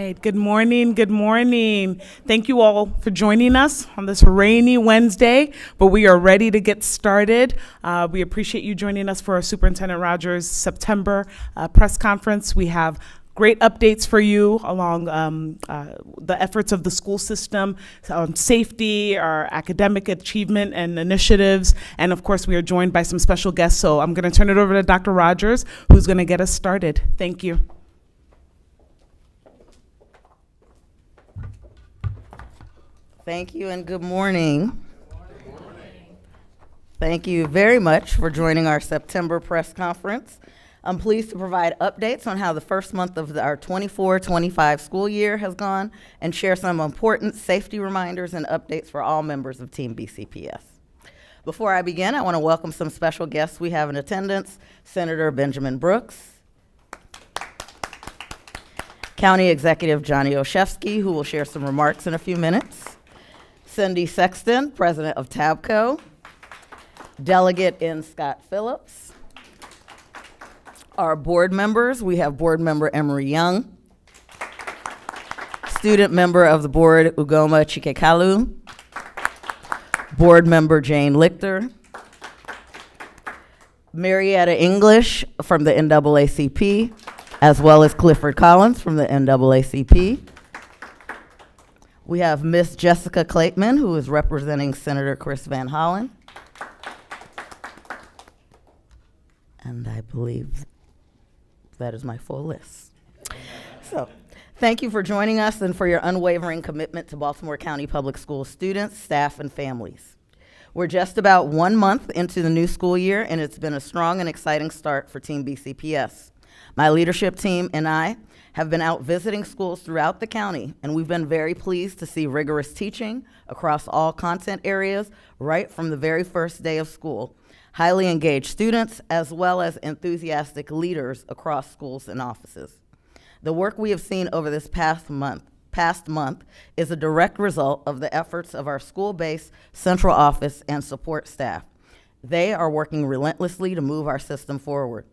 right. Good morning. Good morning. Thank you all for joining us on this rainy Wednesday, but we are ready to get started. We appreciate you joining us for our Superintendent Rogers September press conference. We have great updates for you along the efforts of the school system on safety, our academic achievement and initiatives, and of course we are joined by some special guests. So I'm going to turn it over to Dr. Rogers, who's going to get us started. Thank you. Thank you and good morning. Good morning. Thank you very much for joining our September press conference. I'm pleased to provide updates on how the first month of our 24-25 school year has gone and share some important safety reminders and updates for all members of Team BCPS. Before I begin, I want to welcome some special guests we have in attendance. Senator Benjamin Brooks, County Executive Johnny Olszewski, who will share some remarks in a few minutes. Cindy Sexton, President of TABCO. Delegate in Scott Phillips. Our board members, we have board member Emery Young. Student member of the board, Ugoma Chikekalu. Board member Jane Lichter. Marietta English from the NAACP, as well as Clifford Collins from the NAACP. We have Miss Jessica Clateman, who is representing Senator Chris Van Hollen. And I believe that is my full list. So, thank you for joining us and for your unwavering commitment to Baltimore County Public Schools students, staff, and families. We're just about 1 month into the new school year, and it's been a strong and exciting start for Team BCPS. My leadership team and I have been out visiting schools throughout the county, and we've been very pleased to see rigorous teaching across all content areas right from the very first day of school, highly engaged students, as well as enthusiastic leaders across schools and offices. The work we have seen over this past month is a direct result of the efforts of our school-based central office and support staff. They are working relentlessly to move our system forward.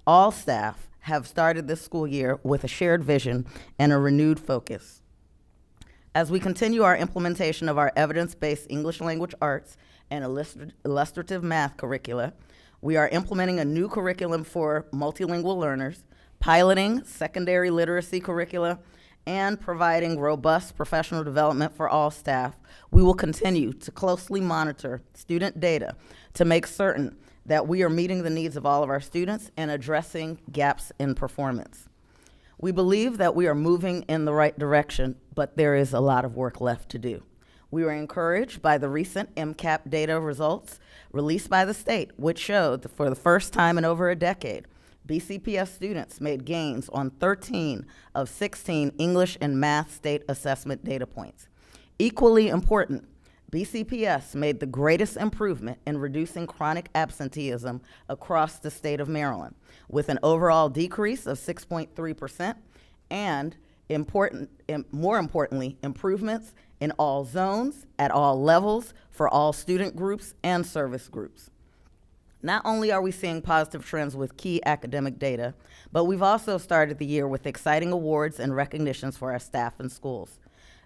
All staff have started this school year with a shared vision and a renewed focus. As we continue our implementation of our evidence-based English language arts and illustrative math curricula, we are implementing a new curriculum for multilingual learners, piloting secondary literacy curricula, and providing robust professional development for all staff. We will continue to closely monitor student data to make certain that we are meeting the needs of all of our students and addressing gaps in performance. We believe that we are moving in the right direction, but there is a lot of work left to do. We were encouraged by the recent MCAP data results released by the state, which showed that for the first time in over a decade, BCPS students made gains on 13 of 16 English and math state assessment data points. Equally important, BCPS made the greatest improvement in reducing chronic absenteeism across the state of Maryland, with an overall decrease of 6.3% and, more importantly, improvements in all zones, at all levels, for all student groups and service groups. Not only are we seeing positive trends with key academic data, but we've also started the year with exciting awards and recognitions for our staff and schools.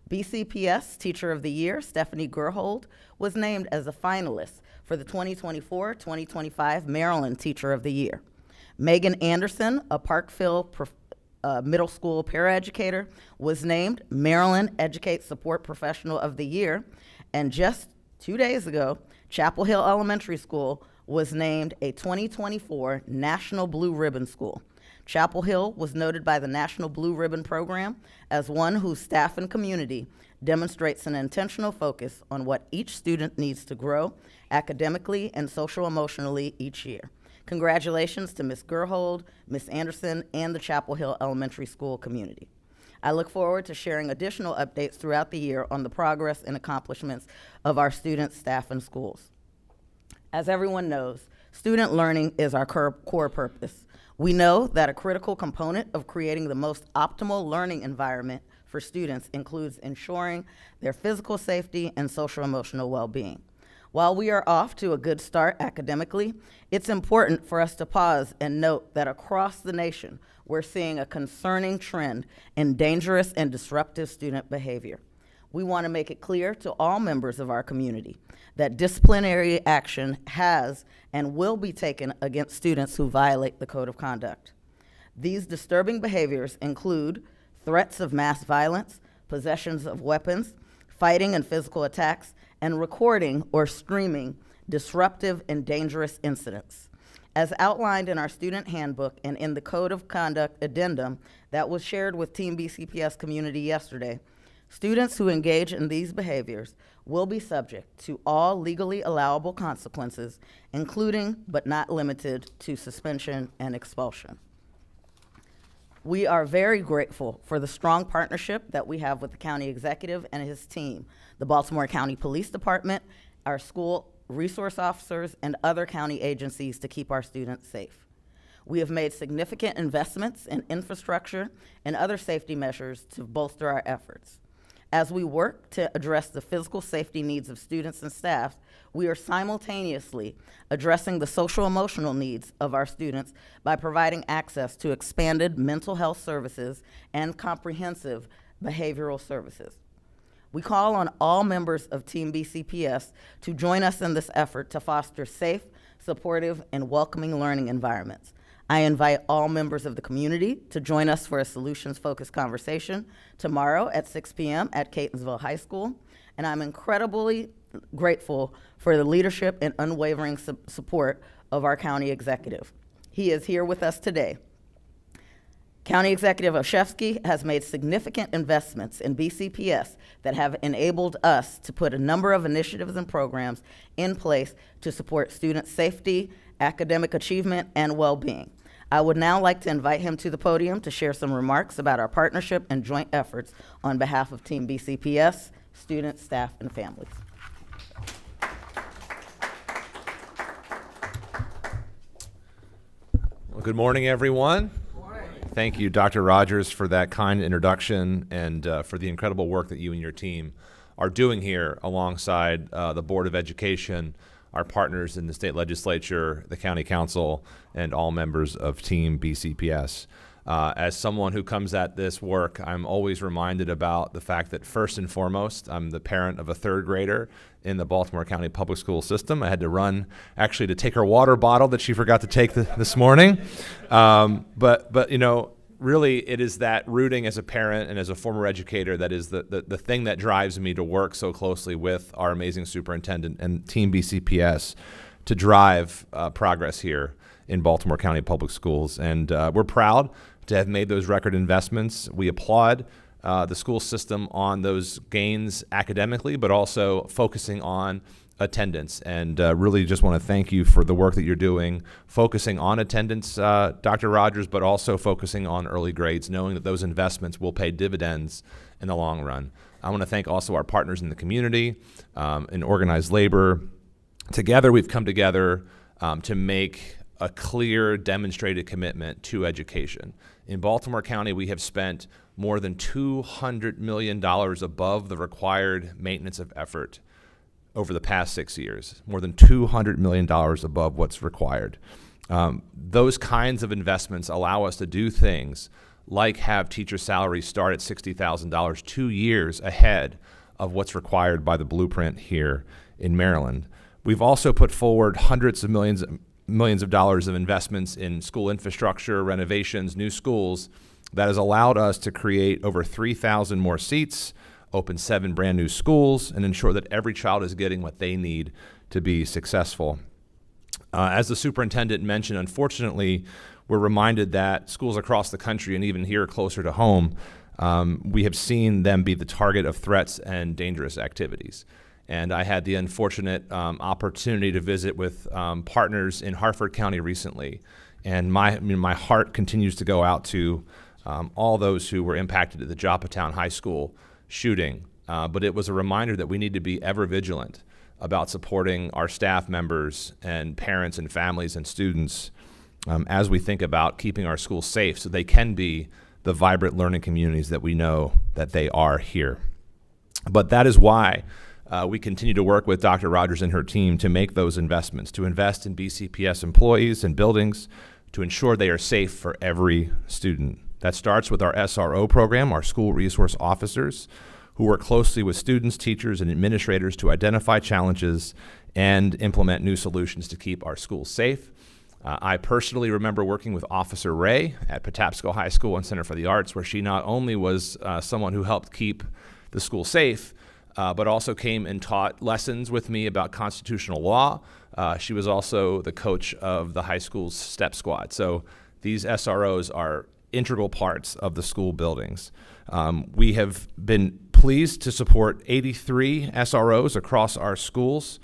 BCPS Teacher of the Year, Stephanie Gerhold, was named as a finalist for the 2024-2025 Maryland Teacher of the Year. Megan Anderson, a Parkville middle school paraeducator, was named Maryland Educate Support Professional of the Year. And just 2 days ago, Chapel Hill Elementary School was named a 2024 National Blue Ribbon School. Chapel Hill was noted by the National Blue Ribbon Program as one whose staff and community demonstrates an intentional focus on what each student needs to grow academically and social-emotionally each year. Congratulations to Ms. Gerhold, Ms. Anderson, and the Chapel Hill Elementary School community. I look forward to sharing additional updates throughout the year on the progress and accomplishments of our students, staff, and schools. As everyone knows, student learning is our core purpose. We know that a critical component of creating the most optimal learning environment for students includes ensuring their physical safety and social emotional well-being. While we are off to a good start academically, it's important for us to pause and note that across the nation, we're seeing a concerning trend in dangerous and disruptive student behavior. We want to make it clear to all members of our community that disciplinary action has and will be taken against students who violate the code of conduct. These disturbing behaviors include threats of mass violence, possessions of weapons, fighting and physical attacks, and recording or streaming disruptive and dangerous incidents. As outlined in our student handbook and in the Code of Conduct addendum that was shared with Team BCPS community yesterday, students who engage in these behaviors will be subject to all legally allowable consequences, including but not limited to suspension and expulsion. We are very grateful for the strong partnership that we have with the county executive and his team, the Baltimore County Police Department, our school resource officers, and other county agencies to keep our students safe. We have made significant investments in infrastructure and other safety measures to bolster our efforts. As we work to address the physical safety needs of students and staff, we are simultaneously addressing the social-emotional needs of our students by providing access to expanded mental health services and comprehensive behavioral services. We call on all members of Team BCPS to join us in this effort to foster safe, supportive, and welcoming learning environments. I invite all members of the community to join us for a solutions-focused conversation tomorrow at 6 p.m. at Catonsville High School, and I'm incredibly grateful for the leadership and unwavering support of our county executive. He is here with us today. County Executive Olszewski has made significant investments in BCPS that have enabled us to put a number of initiatives and programs in place to support student safety, academic achievement, and well-being. I would now like to invite him to the podium to share some remarks about our partnership and joint efforts on behalf of Team BCPS, students, staff, and families. Well, good morning, everyone. Thank you, Dr. Rogers, for that kind introduction and for the incredible work that you and your team are doing here alongside the Board of Education, our partners in the state legislature, the county council, and all members of Team BCPS. As someone who comes at this work, I'm always reminded about the fact that first and foremost, I'm the parent of a third grader in the Baltimore County Public School System. I had to run actually to take her water bottle that she forgot to take this morning. But you know, really it is that rooting as a parent and as a former educator that is the thing that drives me to work so closely with our amazing superintendent and Team BCPS to drive progress here in Baltimore County Public Schools. And we're proud to have made those record investments. We applaud the school system on those gains academically, but also focusing on attendance. And really just want to thank you for the work that you're doing, focusing on attendance, Dr. Rogers, but also focusing on early grades, knowing that those investments will pay dividends in the long run. I want to thank also our partners in the community, in organized labor. Together, we've come together to make a clear, demonstrated commitment to education. In Baltimore County, we have spent more than $200 million above the required maintenance of effort over the past 6 years, more than $200 million above what's required. Those kinds of investments allow us to do things like have teacher salaries start at $60,000 2 years ahead of what's required by the blueprint here in Maryland. We've also put forward hundreds of millions of dollars of investments in school infrastructure, renovations, new schools that has allowed us to create over 3,000 more seats, open 7 brand new schools, and ensure that every child is getting what they need to be successful. As the superintendent mentioned, unfortunately, we're reminded that schools across the country and even here closer to home, we have seen them be the target of threats and dangerous activities. And I had the unfortunate opportunity to visit with partners in Harford County recently. And my heart continues to go out to all those who were impacted at the Joppatown High School shooting. But it was a reminder that we need to be ever vigilant about supporting our staff members and parents and families and students as we think about keeping our schools safe so they can be the vibrant learning communities that we know that they are here. But that is why we continue to work with Dr. Rogers and her team to make those investments, to invest in BCPS employees and buildings, to ensure they are safe for every student. That starts with our SRO program, our school resource officers, who work closely with students, teachers, and administrators to identify challenges and implement new solutions to keep our schools safe. I personally remember working with Officer Ray at Patapsco High School and Center for the Arts, where she not only was someone who helped keep the school safe, but also came and taught lessons with me about constitutional law. She was also the coach of the high school's STEP squad. So these SROs are integral parts of the school buildings. We have been pleased to support 83 SROs across our schools.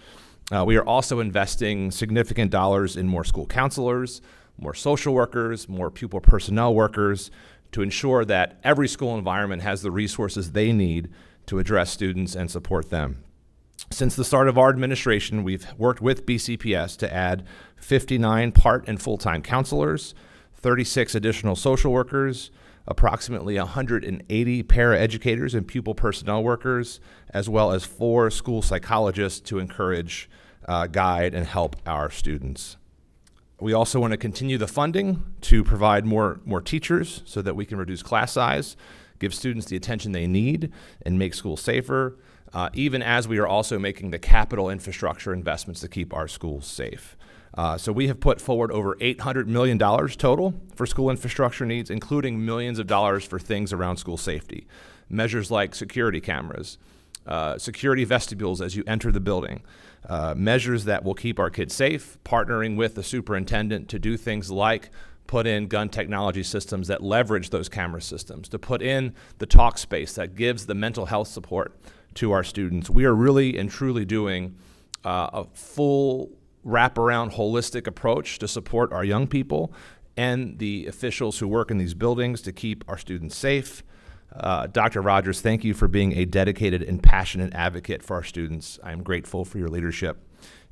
We are also investing significant dollars in more school counselors, more social workers, more pupil personnel workers to ensure that every school environment has the resources they need to address students and support them. Since the start of our administration, we've worked with BCPS to add 59 part and full-time counselors, 36 additional social workers, approximately 180 paraeducators and pupil personnel workers, as well as 4 school psychologists to encourage, guide, and help our students. We also want to continue the funding to provide more teachers so that we can reduce class size, give students the attention they need, and make schools safer, even as we are also making the capital infrastructure investments to keep our schools safe. So we have put forward over $800 million total for school infrastructure needs, including millions of dollars for things around school safety. Measures like security cameras, security vestibules as you enter the building, measures that will keep our kids safe, partnering with the superintendent to do things like put in gun technology systems that leverage those camera systems, to put in the talk space that gives the mental health support to our students. We are really and truly doing a full wraparound holistic approach to support our young people and the officials who work in these buildings to keep our students safe. Dr. Rogers, thank you for being a dedicated and passionate advocate for our students. I am grateful for your leadership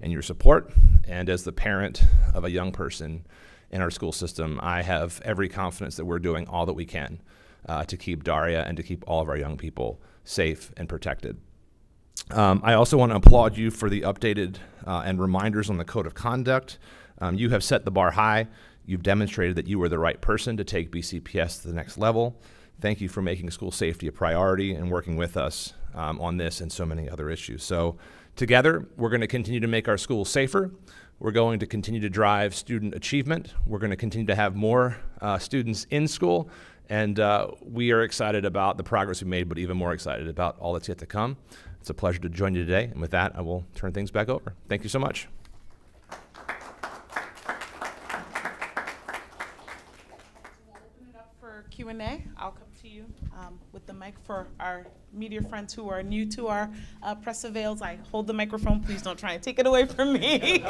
and your support. And as the parent of a young person in our school system, I have every confidence that we're doing all that we can to keep Daria and to keep all of our young people safe and protected. I also want to applaud you for the updated and reminders on the code of conduct. You have set the bar high. You've demonstrated that you are the right person to take BCPS to the next level. Thank you for making school safety a priority and working with us on this and so many other issues. So together, we're going to continue to make our schools safer. We're going to continue to drive student achievement. We're going to continue to have more students in school. And we are excited about the progress we made, but even more excited about all that's yet to come. It's a pleasure to join you today. And with that, I will turn things back over. Thank you so much. Open it up for Q&A. I'll come to you with the mic for our media friends who are new to our press avails. I hold the microphone. Please don't try and take it away from me.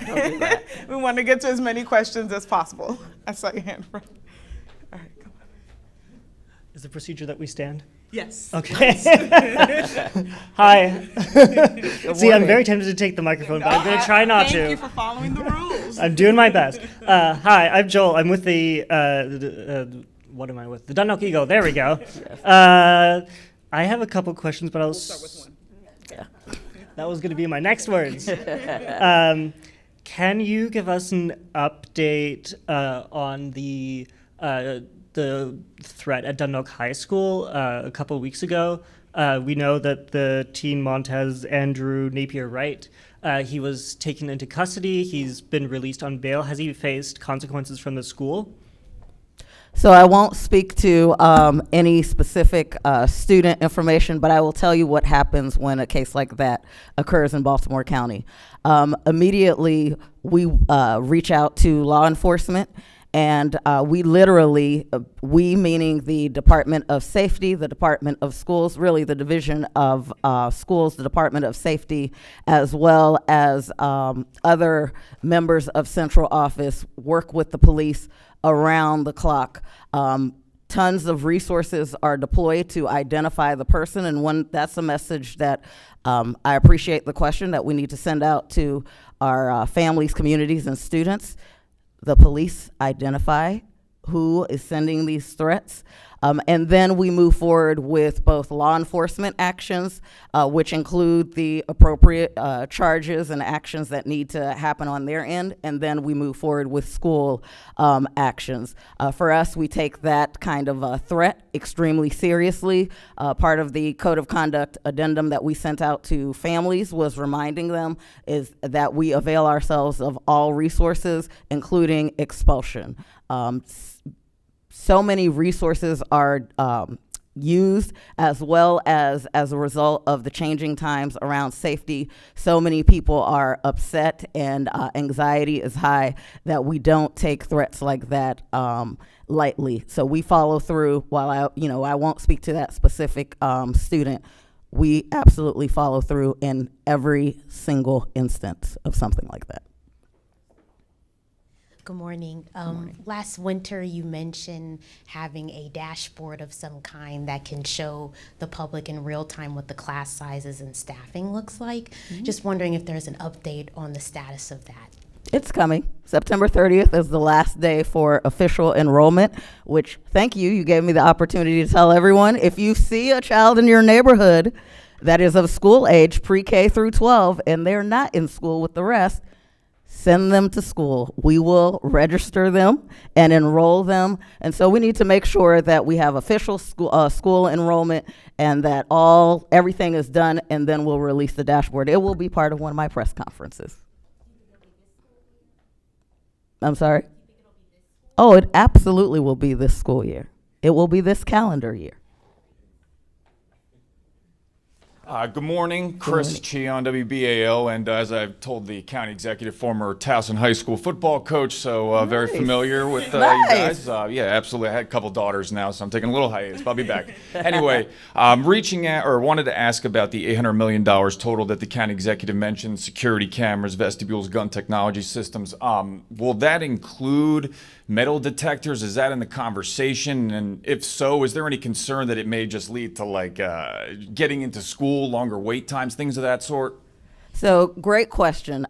Don't do that. We want to get to as many questions as possible. I saw your hand. All right, come on. Is the procedure that we stand? Yes. Okay. Hi. See, I'm very tempted to take the microphone, but I'm going to try not Thank to. you for following the rules. I'm doing my best. Hi, I'm Joel. I'm with the what am I with? The Dundalk Eagle. There we go. I have a couple questions, but I'll Start with one. That was going to be my next words. Can you give us an update on the threat at Dundalk High School a couple of weeks ago? We know that the teen Montez Andrew Napier-Wright, he was taken into custody. He's been released on bail. Has he faced consequences from the school? So I won't speak to any specific student information, but I will tell you what happens when a case like that occurs in Baltimore County. Immediately, we reach out to law enforcement, and we literally, we meaning the Department of Safety, the Department of Schools, really the Division of Schools, the Department of Safety, as well as other members of central office, work with the police around the clock. Tons of resources are deployed to identify the person, and that's a message that I appreciate the question that we need to send out to our families, communities, and students. The police identify who is sending these threats. And then we move forward with both law enforcement actions, which include the appropriate charges and actions that need to happen on their end. And then we move forward with school actions. For us, we take that kind of threat extremely seriously. Part of the Code of Conduct addendum that we sent out to families was reminding them is that we avail ourselves of all resources, including expulsion. So many resources are used, as well as a result of the changing times around safety. So many people are upset and anxiety is high that we don't take threats like that lightly. So we follow through. While I won't speak to that specific student, we absolutely follow through in every single instance of something like that. Good morning. Last winter, you mentioned having a dashboard of some kind that can show the public in real time what the class sizes and staffing looks like. Just wondering if there's an update on the status of that. It's coming. September 30th is the last day for official enrollment, which, thank you, you gave me the opportunity to tell everyone. If you see a child in your neighborhood that is of school age, pre-K through 12, and they're not in school with the rest, send them to school. We will register them and enroll them. And so we need to make sure that we have official school enrollment and that everything is done, and then we'll release the dashboard. It will be part of one of my press conferences. I'm sorry? Oh, it absolutely will be this school year. It will be this calendar year. Good morning, Chris Chi on WBAO, and as I've told the county executive, former Towson High School football coach, so very familiar with you guys. Yeah, absolutely. I had a couple daughters now, so I'm taking a little hiatus, but I'll be back. Anyway, wanted to ask about the $800 million total that the county executive mentioned, security cameras, vestibules, gun technology systems. Will that include metal detectors? Is that in the conversation? And if so, is there any concern that it may just lead to getting into school, longer wait times, things of that sort? So, great question.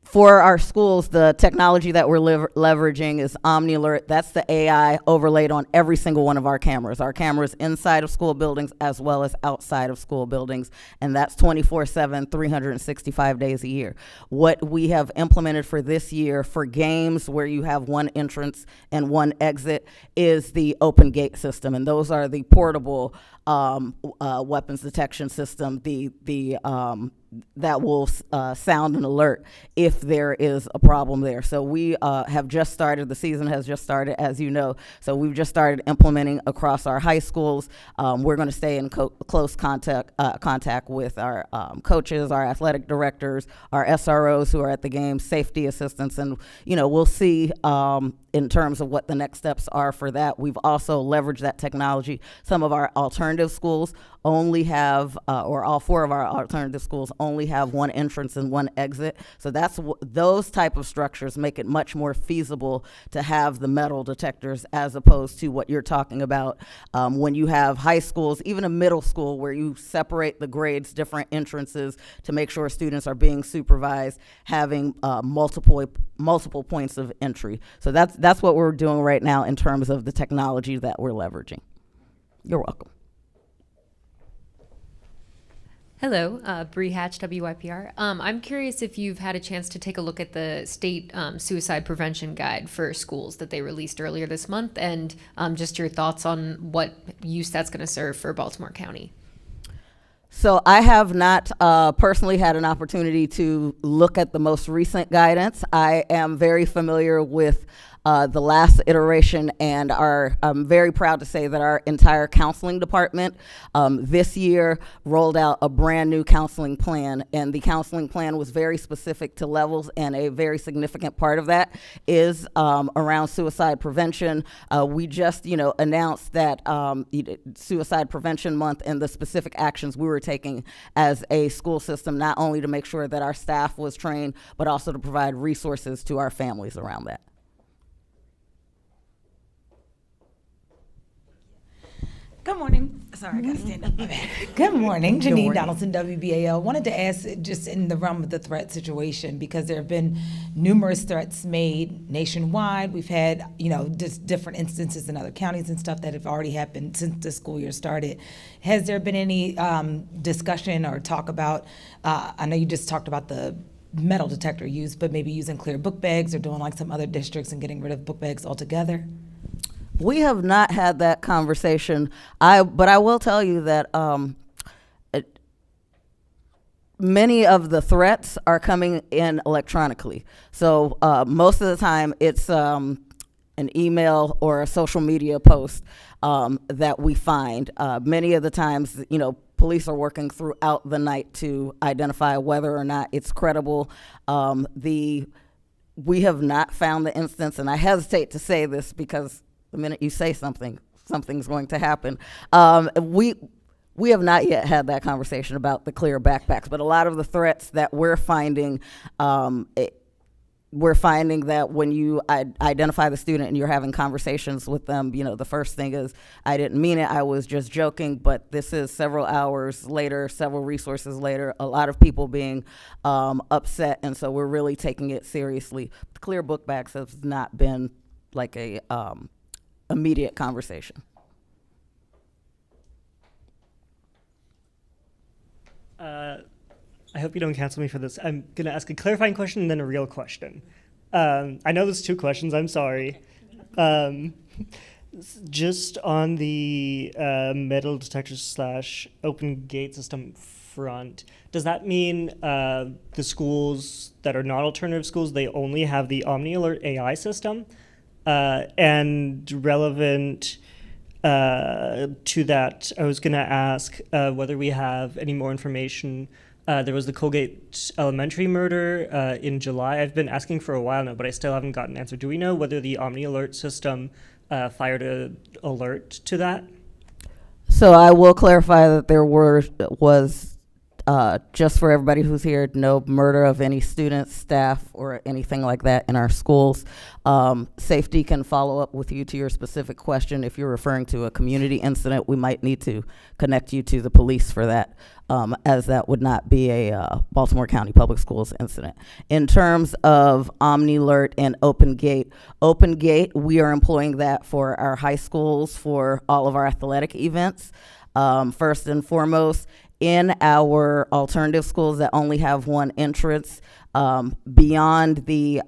For our schools, the technology that we're leveraging is OmniAlert. That's the AI overlaid on every single one of our cameras. Our cameras inside of school buildings as well as outside of school buildings, and that's 24/7, 365 days a year. What we have implemented for this year for games where you have one entrance and one exit is the open gate system, and those are the portable weapons detection system, that will sound an alert if there is a problem there. So we have just started, the season has just started, as you know, so we've just started implementing across our high schools. We're going to stay in close contact with our coaches, our athletic directors, our SROs who are at the game, safety assistants, and we'll see in terms of what the next steps are for that. We've also leveraged that technology. Some of our alternative schools only have, or all four of our alternative schools only have one entrance and one exit. So those type of structures make it much more feasible to have the metal detectors as opposed to what you're talking about when you have high schools, even a middle school, where you separate the grades, different entrances to make sure students are being supervised, having multiple points of entry. So that's what we're doing right now in terms of the technology that we're leveraging. You're welcome. Hello, Bree Hatch, WYPR. I'm curious if you've had a chance to take a look at the state suicide prevention guide for schools that they released earlier this month, and just your thoughts on what use that's going to serve for Baltimore County. So I have not personally had an opportunity to look at the most recent guidance. I am very familiar with the last iteration, and I'm very proud to say that our entire counseling department this year rolled out a brand new counseling plan, and the counseling plan was very specific to levels, and a very significant part of that is around suicide prevention. We just announced that Suicide Prevention Month and the specific actions we were taking as a school system, not only to make sure that our staff was trained, but also to provide resources to our families around that. Good morning. sorry, I gotta stand up. My bad. Good morning, Janine Donaldson, WBAL. Wanted to ask, just in the realm of the threat situation, because there have been numerous threats made nationwide. We've had, just different instances in other counties and stuff that have already happened since the school year started. Has there been any discussion or talk about, I know you just talked about the metal detector use, but maybe using clear book bags or doing like some other districts and getting rid of book bags altogether? We have not had that conversation. But I will tell you that many of the threats are coming in electronically. So most of the time it's an email or a social media post that we find. Many of the times, police are working throughout the night to identify whether or not it's credible. We have not found the instance, and I hesitate to say this because the minute you say something, something's going to happen. We have not yet had that conversation about the clear backpacks, but a lot of the threats that we're finding, we're finding that when you identify the student and you're having conversations with them, the first thing is, I didn't mean it, I was just joking, but this is several hours later, several resources later, a lot of people being upset, and so we're really taking it seriously. Clear book bags has not been like a immediate conversation. I hope you don't cancel me for this. I'm going to ask a clarifying question and then a real question. I know there's two questions. I'm sorry. Just on the metal detector / open gate system front, does that mean the schools that are not alternative schools, they only have the Omni Alert AI system? And relevant to that, I was going to ask whether we have any more information. There was the Colgate Elementary murder in July. I've been asking for a while now, but I still haven't gotten an answer. Do we know whether the Omni Alert system fired an alert to that? So I will clarify that there was just for everybody who's here, no murder of any students, staff, or anything like that in our schools. Safety can follow up with you to your specific question. If you're referring to a community incident, we might need to connect you to the police for that, as that would not be a Baltimore County Public Schools incident. In terms of OmniAlert and OpenGate, we are employing that for our high schools, for all of our athletic events. First and foremost, in our alternative schools that only have one entrance, beyond the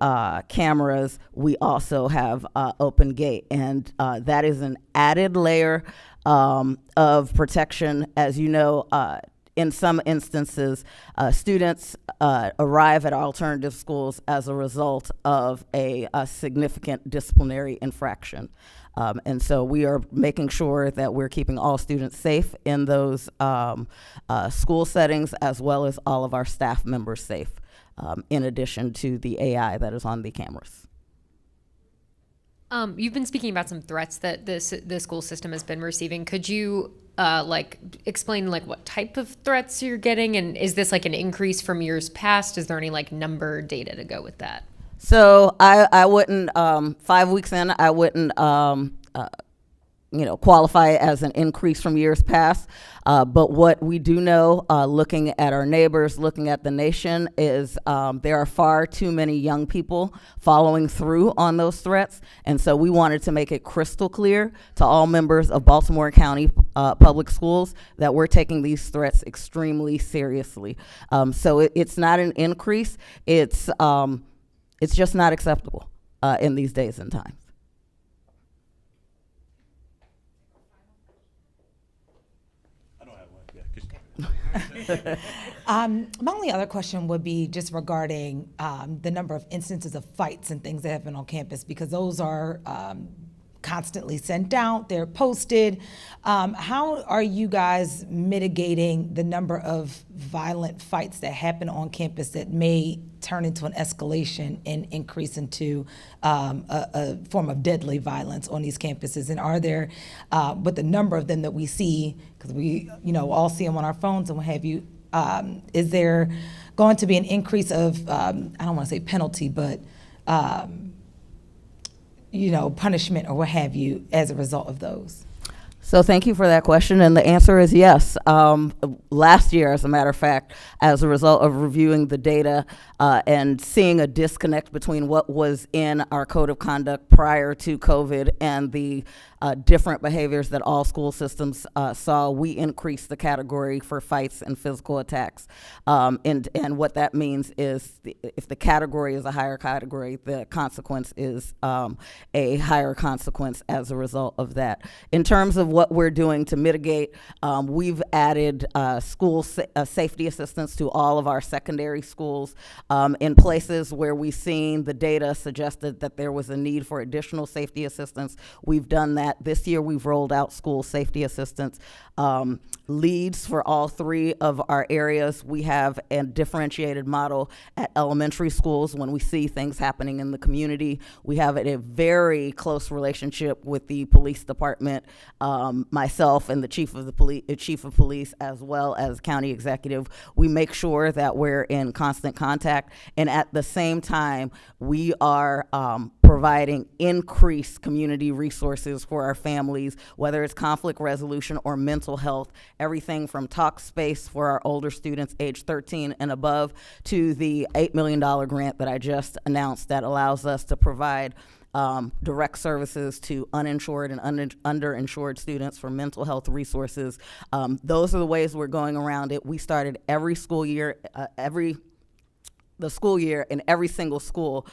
cameras, we also have open gate, and that is an added layer of protection. As you know, in some instances, students arrive at alternative schools as a result of a significant disciplinary infraction. And so we are making sure that we're keeping all students safe in those school settings, as well as all of our staff members safe, in addition to the AI that is on the cameras. You've been speaking about some threats that the school system has been receiving. Could you explain what type of threats you're getting, and is this like an increase from years past? Is there any number data to go with that? So I wouldn't, 5 weeks in, I wouldn't, qualify it as an increase from years past. But what we do know, looking at our neighbors, looking at the nation, is there are far too many young people following through on those threats. And so we wanted to make it crystal clear to all members of Baltimore County Public Schools that we're taking these threats extremely seriously. So it's not an increase. It's just not acceptable in these days and times. I don't have one. Yeah, My only other question would be just regarding the number of instances of fights and things that have been on campus, because those are constantly sent out, they're posted. How are you guys mitigating the number of violent fights that happen on campus that may turn into an escalation and increase into a form of deadly violence on these campuses? And are there, with the number of them that we see, because we all see them on our phones and what have you, is there going to be an increase of, I don't want to say penalty, but punishment or what have you as a result of those? So thank you for that question, and the answer is yes. Last year, as a matter of fact, as a result of reviewing the data and seeing a disconnect between what was in our code of conduct prior to COVID and the different behaviors that all school systems saw, we increased the category for fights and physical attacks. And what that means is if the category is a higher category, the consequence is a higher consequence as a result of that. In terms of what we're doing to mitigate, we've added school safety assistance to all of our secondary schools. In places where we've seen the data suggested that there was a need for additional safety assistance, we've done that. This year we've rolled out school safety assistance leads for all 3 of our areas. We have a differentiated model at elementary schools when we see things happening in the community. We have a very close relationship with the police department, myself and the chief of police, as well as county executive. We make sure that we're in constant contact, and at the same time, we are providing increased community resources for our families, whether it's conflict resolution or mental health, everything from talk space for our older students age 13 and above to the $8 million grant that I just announced that allows us to provide direct services to uninsured and underinsured students for mental health resources. Those are the ways we're going around it. We started every school year, the school year in every single school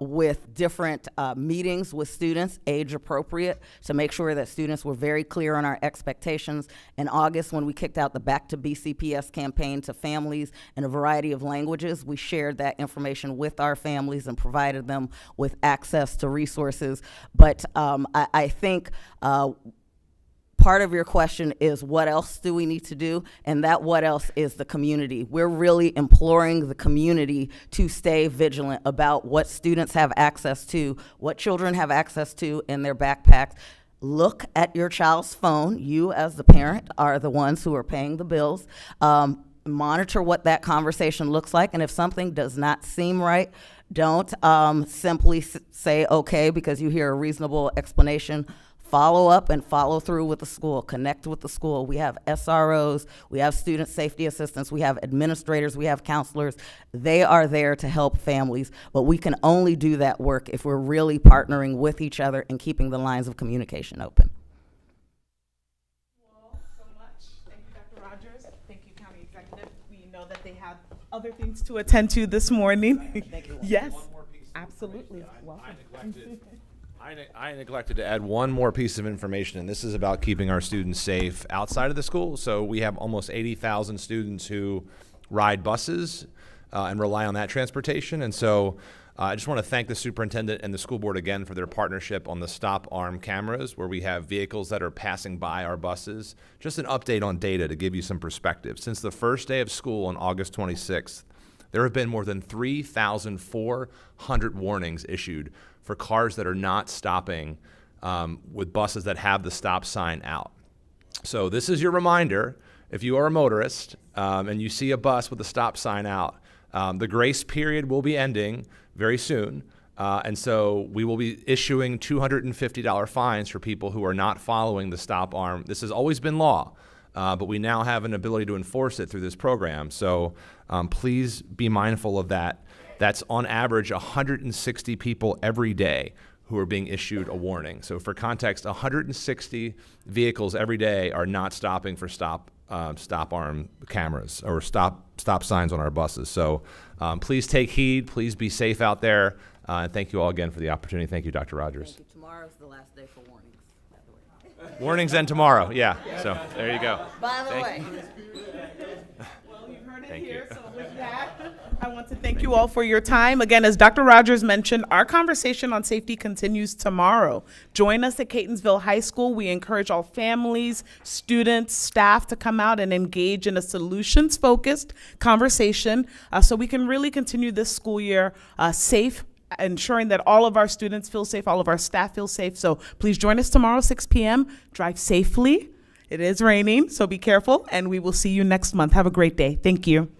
with different meetings with students, age appropriate, to make sure that students were very clear on our expectations. In August, when we kicked out the Back to BCPS campaign to families in a variety of languages, we shared that information with our families and provided them with access to resources. But I think part of your question is what else do we need to do? And that what else is the community. We're really imploring the community to stay vigilant about what students have access to, what children have access to in their backpacks. Look at your child's phone. You as the parent are the ones who are paying the bills. Monitor what that conversation looks like, and if something does not seem right, don't simply say okay because you hear a reasonable explanation. Follow up and follow through with the school, connect with the school. We have SROs, we have student safety assistants, we have administrators, we have counselors. They are there to help families, but we can only do that work if we're really partnering with each other and keeping the lines of communication open. Thank you all so much. Thank you, Dr. Rogers. Thank you, County Executive. We know that they have other things to attend to this morning. Thank you. Yes, One more piece of absolutely. Welcome. I neglected to add one more piece of information, and this is about keeping our students safe outside of the school. So we have almost 80,000 students who ride buses and rely on that transportation. And so I just want to thank the superintendent and the school board again for their partnership on the stop arm cameras, where we have vehicles that are passing by our buses. Just an update on data to give you some perspective. Since the first day of school on August 26th, there have been more than 3,400 warnings issued for cars that are not stopping with buses that have the stop sign out. So this is your reminder, if you are a motorist and you see a bus with a stop sign out, the grace period will be ending very soon. And so we will be issuing $250 fines for people who are not following the stop arm. This has always been law, but we now have an ability to enforce it through this program. So please be mindful of that. That's on average 160 people every day who are being issued a warning. So for context, 160 vehicles every day are not stopping for stop arm cameras or stop signs on our buses. So please take heed. Please be safe out there. And thank you all again for the opportunity. Thank you, Dr. Rogers. Thank you. Tomorrow's the last day for warnings, by the way. Warnings end tomorrow. Yeah. So there you go. By the way. Well, you've heard it Thank here, you. so with that, I want to thank you all for your time. Again, as Dr. Rogers mentioned, our conversation on safety continues tomorrow. Join us at Catonsville High School. We encourage all families, students, staff to come out and engage in a solutions-focused conversation so we can really continue this school year safe, ensuring that all of our students feel safe, all of our staff feel safe. So please join us tomorrow, 6 p.m. Drive safely. It is raining, so be careful, and we will see you next month. Have a great day. Thank you.